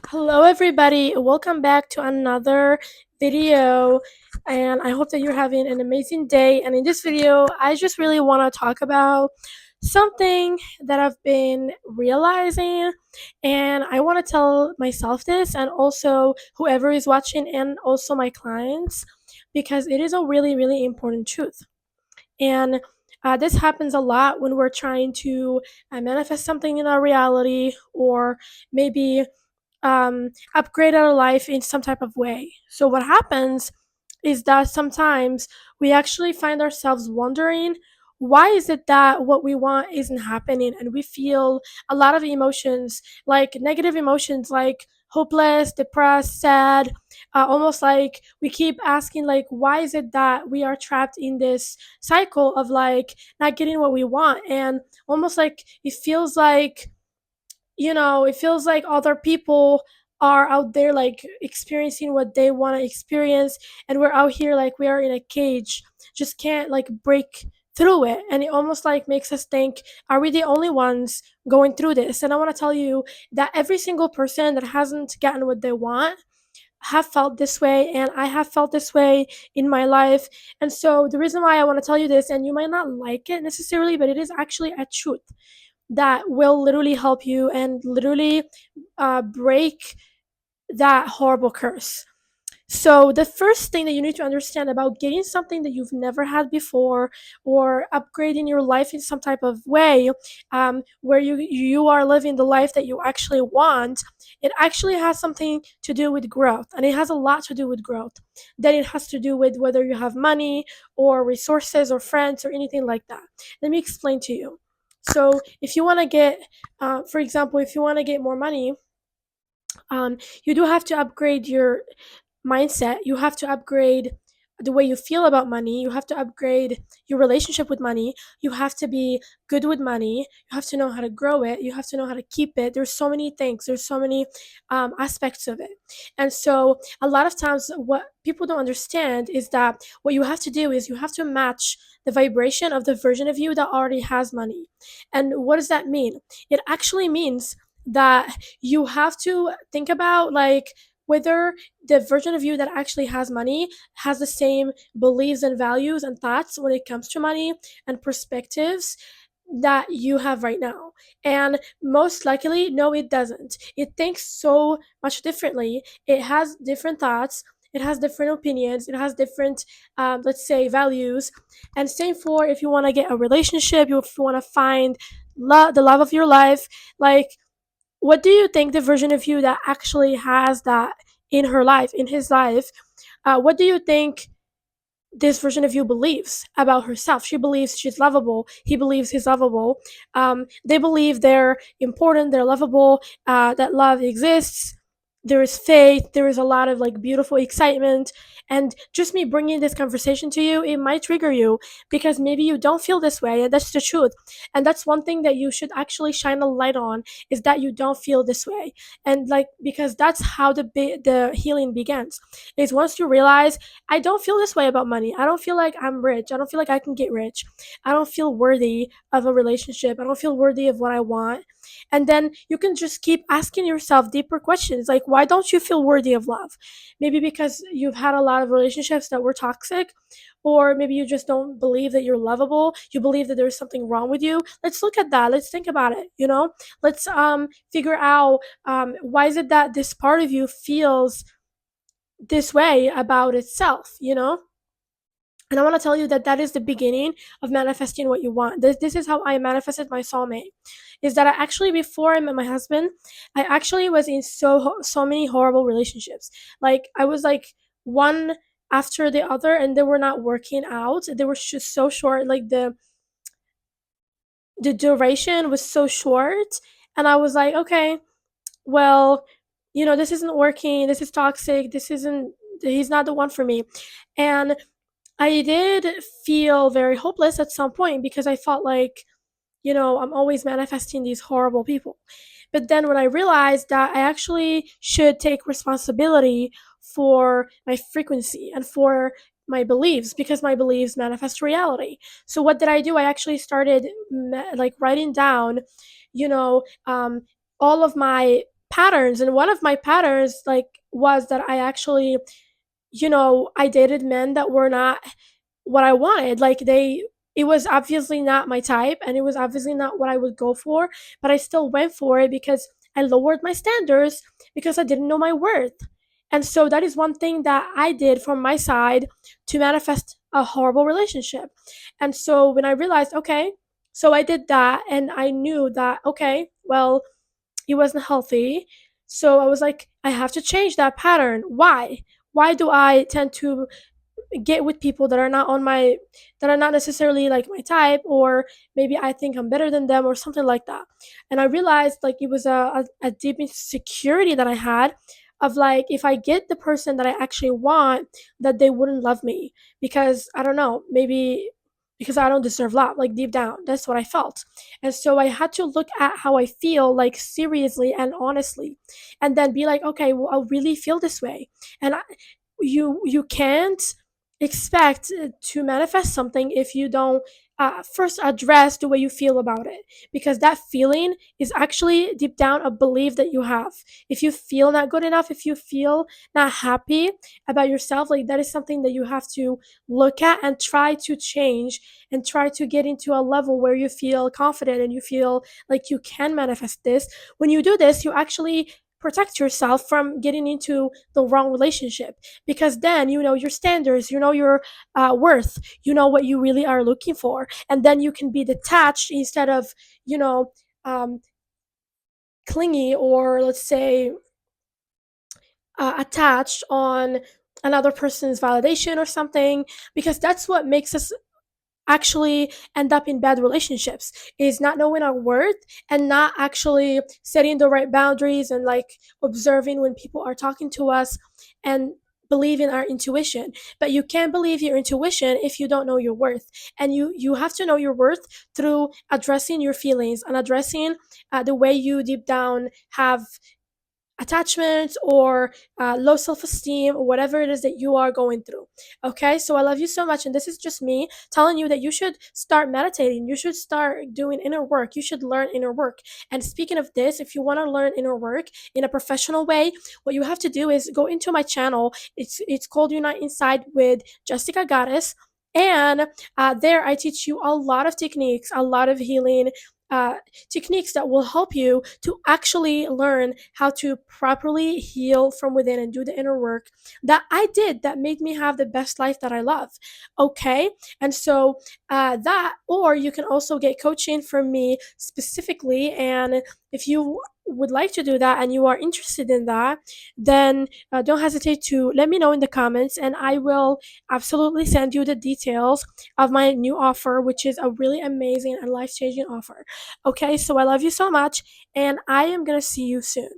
Hello, everybody. Welcome back to another video. And I hope that you're having an amazing day. And in this video, I just really want to talk about something that I've been realizing. And I want to tell myself this and also whoever is watching and also my clients because it is a really, really important truth. And this happens a lot when we're trying to manifest something in our reality or maybe upgrade our life in some type of way. So, what happens is that sometimes we actually find ourselves wondering why is it that what we want isn't happening, and we feel a lot of emotions, like negative emotions, like hopeless, depressed, sad, almost like we keep asking like why is it that we are trapped in this cycle of like not getting what we want, and almost like it feels like other people are out there like experiencing what they want to experience, and we're out here like we are in a cage, just can't like break through it. And it almost like makes us think, are we the only ones going through this? And I want to tell you that every single person that hasn't gotten what they want have felt this way, and I have felt this way in my life. And so the reason why I want to tell you this, and you might not like it necessarily, but it is actually a truth that will literally help you and literally break that horrible curse. So, the first thing that you need to understand about getting something that you've never had before, or upgrading your life in some type of way, where you are living the life that you actually want, it actually has something to do with growth, and it has a lot to do with growth. Then it has to do with whether you have money or resources or friends or anything like that. Let me explain to you. So, if you want to get, for example, if you want to get more money, you do have to upgrade your mindset. You have to upgrade the way you feel about money. You have to upgrade your relationship with money. You have to be good with money. You have to know how to grow it. You have to know how to keep it. There's so many things, there's so many aspects of it. And so, a lot of times, what people don't understand is that what you have to do is you have to match the vibration of the version of you that already has money. And what does that mean? It actually means that you have to think about like whether the version of you that actually has money has the same beliefs and values and thoughts when it comes to money and perspectives that you have right now. And most likely, no, it doesn't. It thinks so much differently. It has different thoughts. It has different opinions. It has different, let's say, values. And same for if you want to get a relationship, if you want to find the love of your life. Like, what do you think the version of you that actually has that in her life, in his life, what do you think this version of you believes about herself? She believes she's lovable. He believes he's lovable. They believe they're important, they're lovable, that love exists. There is faith. There is a lot of like beautiful excitement. And just me bringing this conversation to you, it might trigger you because maybe you don't feel this way. And that's the truth. And that's one thing that you should actually shine a light on, is that you don't feel this way. And like, because that's how the healing begins, is once you realize I don't feel this way about money. I don't feel like I'm rich. I don't feel like I can get rich. I don't feel worthy of a relationship. I don't feel worthy of what I want. And then you can just keep asking yourself deeper questions like, why don't you feel worthy of love? Maybe because you've had a lot of relationships that were toxic, or maybe you just don't believe that you're lovable. You believe that there's something wrong with you. Let's look at that. Let's think about it. Let's figure out why is it that this part of you feels this way about itself. And I want to tell you that that is the beginning of manifesting what you want. This is how I manifested my soulmate. Is that I actually, before I met my husband, I actually was in so many horrible relationships. Like, I was like one after the other, and they were not working out. They were just so short. Like, the duration was so short, and I was like, okay, well, this isn't working. This is toxic. This isn't. He's not the one for me. And I did feel very hopeless at some point because I felt like, I'm always manifesting these horrible people. But then when I realized that I actually should take responsibility for my frequency and for my beliefs, because my beliefs manifest reality. So what did I do? I actually started like writing down, you know, um, all of my patterns, and one of my patterns like was that I actually, I dated men that were not what I wanted. Like it was obviously not my type and it was obviously not what I would go for, but I still went for it because I lowered my standards because I didn't know my worth. And so that is one thing that I did from my side to manifest a horrible relationship. And so when I realized, okay, so I did that and I knew that, okay, well, it wasn't healthy. So I was like, I have to change that pattern. Why? Why do I tend to get with people that are not necessarily like my type, or maybe I think I'm better than them or something like that? And I realized like it was a deep insecurity that I had of like, if I get the person that I actually want, that they wouldn't love me because I don't know, maybe because I don't deserve love. Like deep down, that's what I felt. And so I had to look at how I feel, like seriously and honestly, and then be like, okay, well, I really feel this way. And you can't expect to manifest something if you don't first address the way you feel about it, because that feeling is actually deep down a belief that you have. If you feel not good enough, if you feel not happy about yourself, like that is something that you have to look at and try to change, and try to get into a level where you feel confident and you feel like you can manifest this. When you do this, you actually protect yourself from getting into the wrong relationship, because then you know your standards, you know your worth, you know what you really are looking for, and then you can be detached instead of, you know um, clingy, or let's say attached on another person's validation or something, because that's what makes us actually end up in bad relationships, is not knowing our worth and not actually setting the right boundaries and like observing when people are talking to us and believe in our intuition. But you can't believe your intuition if you don't know your worth, and you have to know your worth through addressing your feelings and addressing the way you deep down have attachments or low self-esteem or whatever it is that you are going through. Okay, so I love you so much, and this is just me telling you that you should start meditating, you should start doing inner work, you should learn inner work. And speaking of this, if you want to learn inner work in a professional way, what you have to do is go into my channel. It's called Unite Inside with Jessica Goddess, and there I teach you a lot of techniques, a lot of healing techniques that will help you to actually learn how to properly heal from within and do the inner work that I did, that made me have the best life that I love. Okay, and so that, or you can also get coaching from me specifically. And if you would like to do that and you are interested in that, then don't hesitate to let me know in the comments, and I will absolutely send you the details of my new offer, which is a really amazing and life changing offer. Okay, so I love you so much, and I am gonna see you soon.